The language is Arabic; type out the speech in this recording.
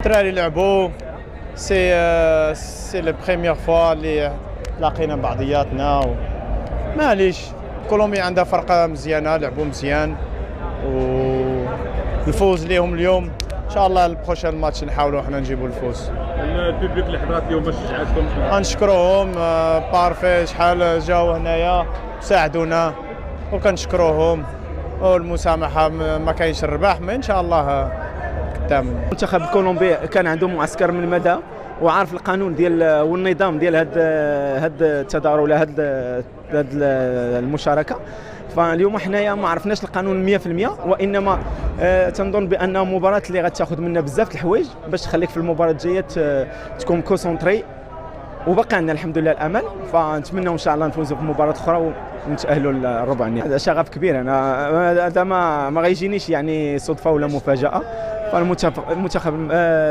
الدراري لعبوا سي لو بريميير فوا اللي تلاقينا بعضياتنا معليش. كولومبيا عندها فرقه مزيانه، لعبوا مزيان والفوز ليهم اليوم ان شاء الله. البروشان ماتش نحاولوا حنا نجيبوا الفوز. البيبليك اللي حضرات اليوم باش شجعتكم غنشكروهم بارفي شحال جاو هنايا ساعدونا وكنشكروهم، والمسامحه ما كاينش الرباح، ما ان شاء الله قدام. المنتخب الكولومبي كان عنده معسكر من مدى وعارف القانون ديال والنظام ديال هاد التظاهر ولا هاد المشاركه. فاليوم حنايا ما عرفناش القانون 100%، وانما تنظن بان مباراه اللي غتاخذ منا بزاف الحوايج باش تخليك في المباراه الجايه تكون كونسونطري، وبقى عندنا الحمد لله الامل. فنتمنى ان شاء الله نفوزوا في مباراه اخرى ونتاهلوا للربع النهائي. هذا شغف كبير، انا هذا ما غيجينيش يعني صدفه ولا مفاجاه. فالمنتخب